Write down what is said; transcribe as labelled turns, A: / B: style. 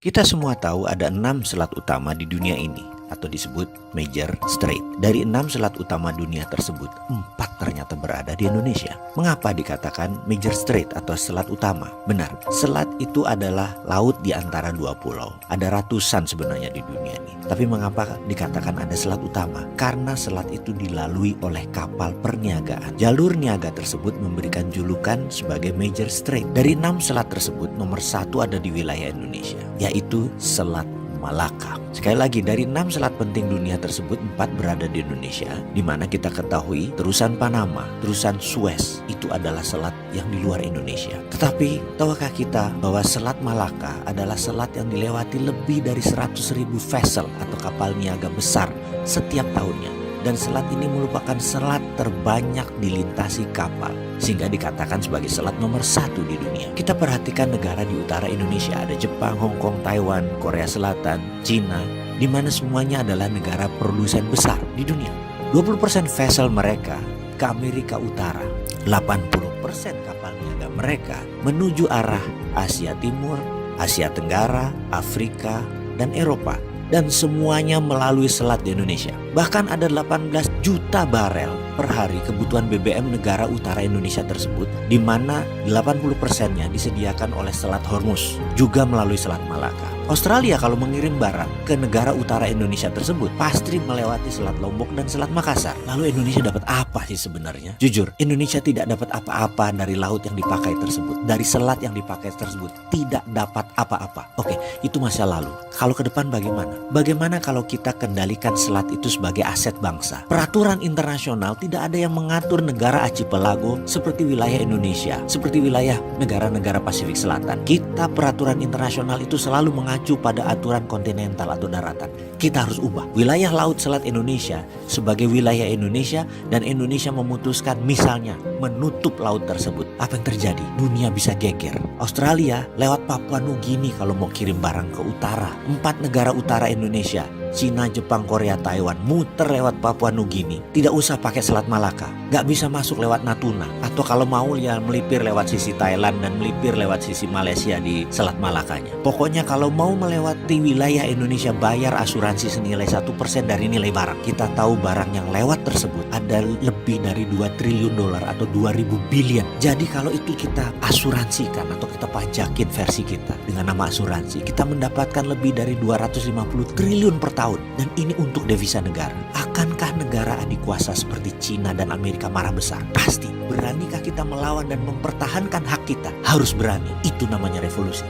A: Kita semua tahu ada 6 selat utama di dunia ini atau disebut Major Strait. Dari 6 selat utama dunia tersebut, 4 ternyata berada di Indonesia. Mengapa dikatakan Major Strait atau selat utama? Benar, selat itu adalah laut di antara dua pulau. Ada ratusan sebenarnya di dunia ini. Tapi mengapa dikatakan ada selat utama? Karena selat itu dilalui oleh kapal perniagaan. Jalur niaga tersebut memberikan julukan sebagai Major Strait. Dari 6 selat tersebut, nomor 1 ada di wilayah Indonesia, yaitu Selat Malaka. Sekali lagi, dari 6 selat penting dunia tersebut, 4 berada di Indonesia, di mana kita ketahui terusan Panama, terusan Suez itu adalah selat yang di luar Indonesia. Tetapi tahukah kita bahwa Selat Malaka adalah selat yang dilewati lebih dari 100.000 vessel atau kapal niaga besar setiap tahunnya. Dan selat ini merupakan selat terbanyak dilintasi kapal, sehingga dikatakan sebagai selat nomor 1 di dunia. Kita perhatikan negara di utara Indonesia, ada Jepang, Hong Kong, Taiwan, Korea Selatan, Cina, di mana semuanya adalah negara produsen besar di dunia. 20% vessel mereka ke Amerika Utara, 80% kapal niaga mereka menuju arah Asia Timur, Asia Tenggara, Afrika, dan Eropa. Dan semuanya melalui selat di Indonesia. Bahkan ada 18 juta barel per hari kebutuhan BBM negara utara Indonesia tersebut, di mana 80%-nya disediakan oleh Selat Hormuz, juga melalui Selat Malaka. Australia kalau mengirim barang ke negara utara Indonesia tersebut, pasti melewati Selat Lombok dan Selat Makassar. Lalu Indonesia dapat apa sih sebenarnya? Jujur, Indonesia tidak dapat apa-apa dari laut yang dipakai tersebut, dari selat yang dipakai tersebut, tidak dapat apa-apa. Oke, itu masa lalu. Kalau ke depan bagaimana? Bagaimana kalau kita kendalikan selat itu sebagai aset bangsa? Peraturan internasional tidak ada yang mengatur negara archipelago seperti wilayah Indonesia, seperti wilayah negara-negara Pasifik Selatan. Kita peraturan internasional itu selalu mengacu pada aturan kontinental atau daratan. Kita harus ubah wilayah laut selat Indonesia sebagai wilayah Indonesia, dan Indonesia memutuskan misalnya menutup laut tersebut. Apa yang terjadi? Dunia bisa geger. Australia lewat Papua Nugini kalau mau kirim barang ke utara. 4 negara utara Indonesia, Cina, Jepang, Korea, Taiwan, muter lewat Papua Nugini. Tidak usah pakai Selat Malaka. Gak bisa masuk lewat Natuna. Atau kalau mau ya melipir lewat sisi Thailand dan melipir lewat sisi Malaysia di Selat Malakanya. Pokoknya kalau mau melewati wilayah Indonesia, bayar asuransi senilai 1% dari nilai barang. Kita tahu barang yang lewat tersebut ada lebih dari 2 triliun dolar atau 2.000 billion. Jadi kalau itu kita asuransikan atau kita pajakin versi kita dengan nama asuransi, kita mendapatkan lebih dari 250 triliun per tahun. Dan ini untuk devisa negara. Akankah negara adik kuasa seperti Cina dan Amerika marah besar? Pasti. Beranikah kita melawan dan mempertahankan hak kita? Harus berani. Itu namanya revolusi.